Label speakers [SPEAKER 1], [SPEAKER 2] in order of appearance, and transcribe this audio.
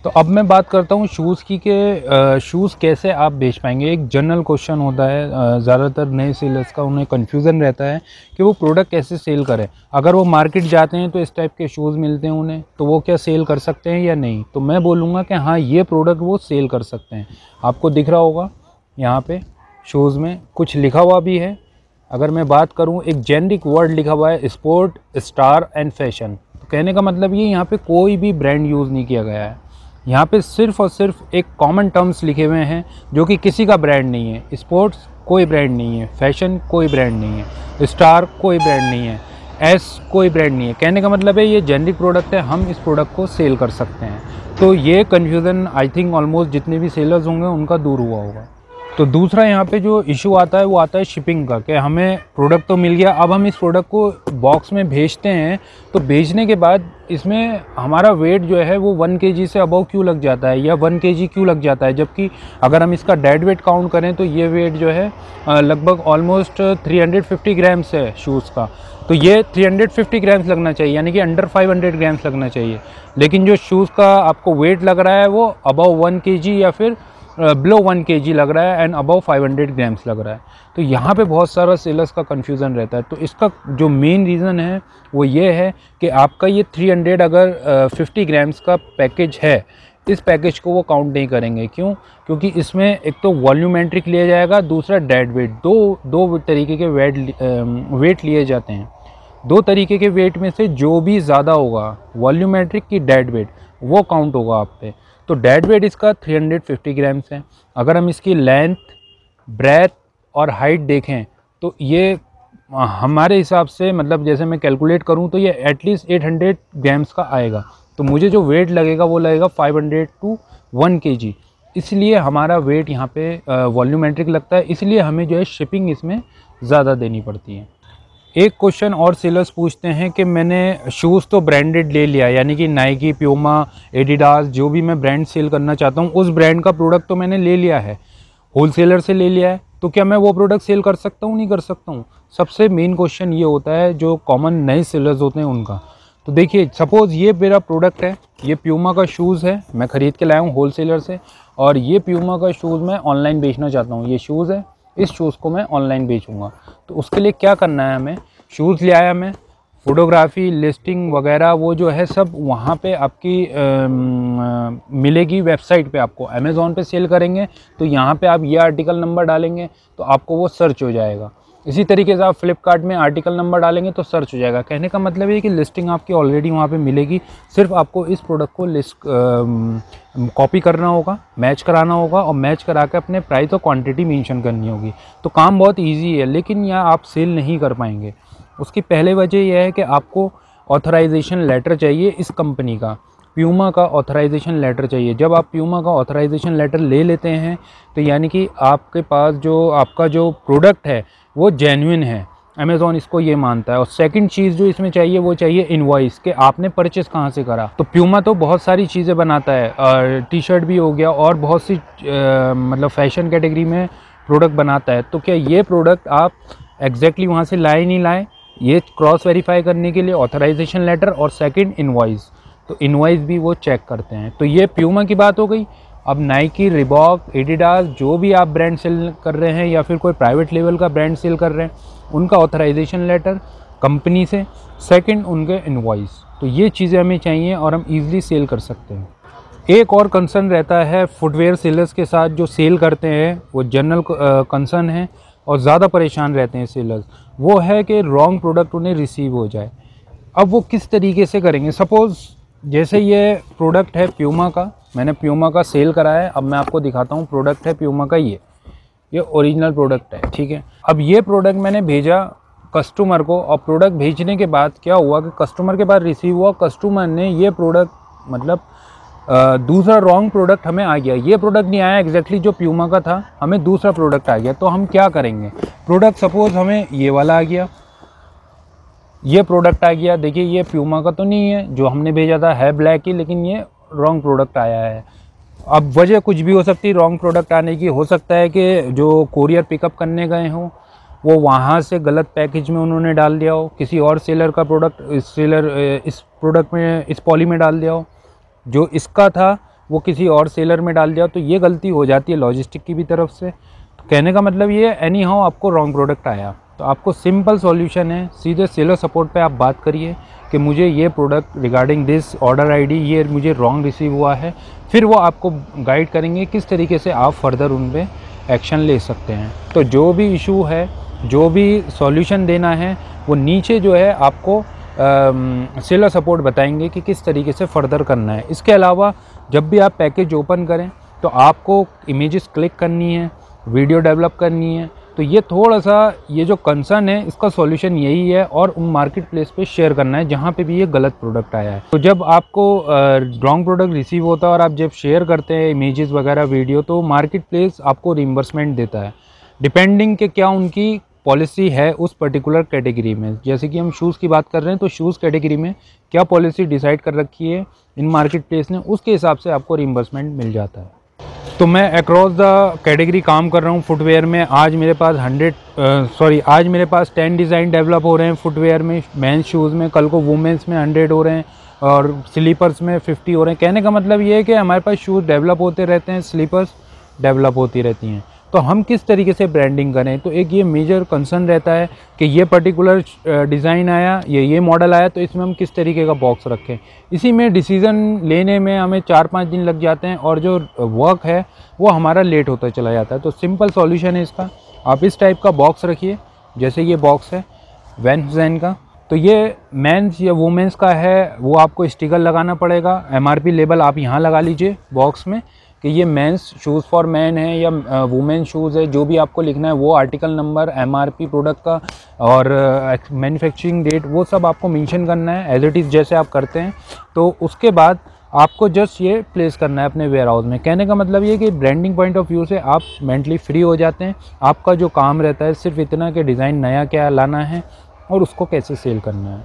[SPEAKER 1] तो अब मैं बात करता हूँ शूज़ की कि शूज़ कैसे आप बेच पाएंगे। एक जनरल क्वेश्चन होता है ज़्यादातर नए सेलर्स का, उन्हें कन्फ्यूज़न रहता है कि वो प्रोडक्ट कैसे सेल करें। अगर वो मार्केट जाते हैं तो इस टाइप के शूज़ मिलते हैं उन्हें, तो वो क्या सेल कर सकते हैं या नहीं। तो मैं बोलूँगा कि हाँ, ये प्रोडक्ट वो सेल कर सकते हैं। आपको दिख रहा होगा यहाँ पे शूज़ में कुछ लिखा हुआ भी है। अगर मैं बात करूँ, एक जेनरिक वर्ड लिखा हुआ है, स्पोर्ट, स्टार एंड फैशन। तो कहने का मतलब ये यहाँ पे कोई भी ब्रांड यूज़ नहीं किया गया है। यहाँ पे सिर्फ और सिर्फ एक कॉमन टर्म्स लिखे हुए हैं जो कि किसी का ब्रांड नहीं है। स्पोर्ट्स कोई ब्रांड नहीं है, फैशन कोई ब्रांड नहीं है, स्टार कोई ब्रांड नहीं है, एस कोई ब्रांड नहीं है। कहने का मतलब है ये जेनरिक प्रोडक्ट है, हम इस प्रोडक्ट को सेल कर सकते हैं। तो ये कन्फ्यूज़न आई थिंक ऑलमोस्ट जितने भी सेलर्स होंगे उनका दूर हुआ होगा। तो दूसरा यहाँ पे जो इशू आता है वो आता है शिपिंग का, कि हमें प्रोडक्ट तो मिल गया, अब हम इस प्रोडक्ट को बॉक्स में भेजते हैं, तो भेजने के बाद इसमें हमारा वेट जो है वो 1 kg से अबव क्यों लग जाता है, या 1 kg क्यों लग जाता है, जबकि अगर हम इसका डेड वेट काउंट करें तो ये वेट जो है लगभग ऑलमोस्ट 350 ग्राम्स है शूज़ का। तो ये 350 ग्राम्स लगना चाहिए, यानी कि अंडर 500 ग्राम्स लगना चाहिए। लेकिन जो शूज़ का आपको वेट लग रहा है वो अबव 1 kg या फिर बिलो 1 kg लग रहा है एंड अबव 500 ग्राम्स लग रहा है। तो यहाँ पे बहुत सारा सेलर्स का कन्फ्यूज़न रहता है। तो इसका जो मेन रीज़न है वो ये है कि आपका ये 300 अगर 50 ग्राम्स का पैकेज है, इस पैकेज को वो काउंट नहीं करेंगे। क्यों? क्योंकि इसमें एक तो वॉल्यूमेट्रिक लिया जाएगा, दूसरा डेड वेट। दो तरीके के वेट लिए जाते हैं। 2 तरीके के वेट में से जो भी ज़्यादा होगा, वॉल्यूमेट्रिक की डेड वेट, वो काउंट होगा आप पे। तो डेड वेट इसका 350 ग्राम्स है। अगर हम इसकी लेंथ, ब्रेथ और हाइट देखें तो ये हमारे हिसाब से, मतलब जैसे मैं कैलकुलेट करूं तो ये एटलीस्ट 800 ग्राम्स का आएगा। तो मुझे जो वेट लगेगा वो लगेगा 500 टू 1 kg। इसलिए हमारा वेट यहाँ पे वॉल्यूमेट्रिक लगता है, इसलिए हमें जो है शिपिंग इसमें ज़्यादा देनी पड़ती है। एक क्वेश्चन और सेलर्स पूछते हैं कि मैंने शूज़ तो ब्रांडेड ले लिया, यानी कि नाइकी, प्यूमा, एडिडास, जो भी मैं ब्रांड सेल करना चाहता हूँ उस ब्रांड का प्रोडक्ट तो मैंने ले लिया है, होलसेलर से ले लिया है, तो क्या मैं वो प्रोडक्ट सेल कर सकता हूँ, नहीं कर सकता हूँ? सबसे मेन क्वेश्चन ये होता है जो कॉमन नए सेलर्स होते हैं उनका। तो देखिए, सपोज़ ये मेरा प्रोडक्ट है, ये प्यूमा का शूज़ है, मैं ख़रीद के लाया हूँ होलसेलर से, और ये प्यूमा का शूज़ मैं ऑनलाइन बेचना चाहता हूँ। ये शूज़ है, इस शूज़ को मैं ऑनलाइन बेचूंगा। तो उसके लिए क्या करना है, हमें शूज़ ले आया, मैं फ़ोटोग्राफ़ी, लिस्टिंग वगैरह वो जो है सब वहाँ पे आपकी मिलेगी वेबसाइट पे। आपको अमेज़ॉन पे सेल करेंगे तो यहाँ पे आप ये आर्टिकल नंबर डालेंगे तो आपको वो सर्च हो जाएगा। इसी तरीके से आप फ्लिपकार्ट में आर्टिकल नंबर डालेंगे तो सर्च हो जाएगा। कहने का मतलब है कि लिस्टिंग आपकी ऑलरेडी वहाँ पे मिलेगी, सिर्फ आपको इस प्रोडक्ट को कॉपी करना होगा, मैच कराना होगा, और मैच करा के अपने प्राइस और क्वांटिटी मेंशन करनी होगी। तो काम बहुत इजी है, लेकिन यहाँ आप सेल नहीं कर पाएंगे। उसकी पहले वजह यह है कि आपको ऑथराइजेशन लेटर चाहिए इस कंपनी का, प्यूमा का ऑथराइजेशन लेटर चाहिए। जब आप प्यूमा का ऑथराइजेशन लेटर ले लेते हैं तो यानी कि आपके पास जो आपका जो प्रोडक्ट है वो जेन्युइन है, अमेज़ॉन इसको ये मानता है। और सेकंड चीज़ जो इसमें चाहिए वो चाहिए इनवॉइस, कि आपने परचेस कहाँ से करा। तो प्यूमा तो बहुत सारी चीज़ें बनाता है, टी शर्ट भी हो गया और बहुत सी मतलब फैशन कैटेगरी में प्रोडक्ट बनाता है। तो क्या ये प्रोडक्ट आप एग्जैक्टली वहाँ से लाए नहीं लाए, ये क्रॉस वेरीफाई करने के लिए ऑथराइजेशन लेटर और सेकंड इनवॉइस, तो इनवॉइस भी वो चेक करते हैं। तो ये प्यूमा की बात हो गई। अब नाइकी, रिबॉक, एडिडास, जो भी आप ब्रांड सेल कर रहे हैं या फिर कोई प्राइवेट लेवल का ब्रांड सेल कर रहे हैं, उनका ऑथराइजेशन लेटर कंपनी से, सेकंड उनके इनवॉइस। तो ये चीज़ें हमें चाहिए और हम ईज़िली सेल कर सकते हैं। एक और कंसर्न रहता है फुटवेयर सेलर्स के साथ, जो सेल करते हैं वो जनरल कंसर्न है और ज़्यादा परेशान रहते हैं सेलर्स, वो है कि रॉन्ग प्रोडक्ट उन्हें रिसीव हो जाए। अब वो किस तरीके से करेंगे? सपोज़ जैसे ये प्रोडक्ट है प्यूमा का, मैंने प्यूमा का सेल करा है। अब मैं आपको दिखाता हूँ, प्रोडक्ट है प्यूमा का, ये ओरिजिनल प्रोडक्ट है, ठीक है। अब ये प्रोडक्ट मैंने भेजा कस्टमर को, और प्रोडक्ट भेजने के बाद क्या हुआ कि कस्टमर के पास रिसीव हुआ, कस्टमर ने ये प्रोडक्ट मतलब दूसरा रॉन्ग प्रोडक्ट हमें आ गया। ये प्रोडक्ट नहीं आया एग्जैक्टली जो प्यूमा का था, हमें दूसरा प्रोडक्ट आ गया। तो हम क्या करेंगे? प्रोडक्ट सपोज़ हमें ये वाला आ गया, ये प्रोडक्ट आ गया, देखिए ये प्यूमा का तो नहीं है, जो हमने भेजा था है ब्लैक ही, लेकिन ये रॉन्ग प्रोडक्ट आया है। अब वजह कुछ भी हो सकती है रॉन्ग प्रोडक्ट आने की। हो सकता है कि जो कोरियर पिकअप करने गए हों वो वहाँ से गलत पैकेज में उन्होंने डाल दिया हो, किसी और सेलर का प्रोडक्ट इस प्रोडक्ट में, इस पॉली में डाल दिया हो। जो इसका था वो किसी और सेलर में डाल दिया, तो ये गलती हो जाती है लॉजिस्टिक की भी तरफ से। तो कहने का मतलब ये है एनी हाउ आपको रॉन्ग प्रोडक्ट आया, तो आपको सिंपल सॉल्यूशन है, सीधे सेलर सपोर्ट पे आप बात करिए कि मुझे ये product regarding this order ID ये मुझे रॉन्ग रिसीव हुआ है। फिर वो आपको गाइड करेंगे किस तरीके से आप फर्दर उन पर एक्शन ले सकते हैं। तो जो भी इशू है, जो भी सॉल्यूशन देना है, वो नीचे जो है आपको सेलर सपोर्ट बताएंगे कि किस तरीके से फर्दर करना है। इसके अलावा जब भी आप पैकेज ओपन करें तो आपको इमेजेस क्लिक करनी है, वीडियो डेवलप करनी है। तो ये थोड़ा सा ये जो कंसर्न है इसका सॉल्यूशन यही है, और उन मार्केट प्लेस पे शेयर करना है जहाँ पे भी ये गलत प्रोडक्ट आया है। तो जब आपको रॉन्ग प्रोडक्ट रिसीव होता है और आप जब शेयर करते हैं इमेजेस वगैरह वीडियो, तो मार्केट प्लेस आपको रिइंबर्समेंट देता है डिपेंडिंग कि क्या उनकी पॉलिसी है उस पर्टिकुलर कैटेगरी में। जैसे कि हम शूज़ की बात कर रहे हैं तो शूज़ कैटेगरी में क्या पॉलिसी डिसाइड कर रखी है इन मार्केट प्लेस ने, उसके हिसाब से आपको रिइंबर्समेंट मिल जाता है। तो मैं अक्रॉस द कैटेगरी काम कर रहा हूँ फुटवेयर में। आज मेरे पास 10 डिज़ाइन डेवलप हो रहे हैं फुटवेयर में, मेंस शूज़ में। कल को वुमेंस में 100 हो रहे हैं और स्लीपर्स में 50 हो रहे हैं। कहने का मतलब ये है कि हमारे पास शूज़ डेवलप होते रहते हैं, स्लीपर्स डेवलप होती रहती हैं। तो हम किस तरीके से ब्रांडिंग करें, तो एक ये मेजर कंसर्न रहता है कि ये पर्टिकुलर डिज़ाइन आया, ये मॉडल आया, तो इसमें हम किस तरीके का बॉक्स रखें। इसी में डिसीज़न लेने में हमें 4-5 दिन लग जाते हैं और जो वर्क है वो हमारा लेट होता चला जाता है। तो सिंपल सॉल्यूशन है इसका, आप इस टाइप का बॉक्स रखिए। जैसे ये बॉक्स है वैन का, तो ये मेंस या वुमेंस का है, वो आपको स्टिकर लगाना पड़ेगा। MRP लेबल आप यहाँ लगा लीजिए बॉक्स में कि ये मेंस शूज़ फॉर मैन है या वुमेन शूज़ है। जो भी आपको लिखना है वो आर्टिकल नंबर, MRP प्रोडक्ट का और मैन्युफैक्चरिंग डेट, वो सब आपको मेंशन करना है एज इट इज़ जैसे आप करते हैं। तो उसके बाद आपको जस्ट ये प्लेस करना है अपने वेयर हाउस में। कहने का मतलब ये कि ब्रांडिंग पॉइंट ऑफ व्यू से आप मेंटली फ्री हो जाते हैं। आपका जो काम रहता है सिर्फ इतना कि डिज़ाइन नया क्या लाना है और उसको कैसे सेल करना है।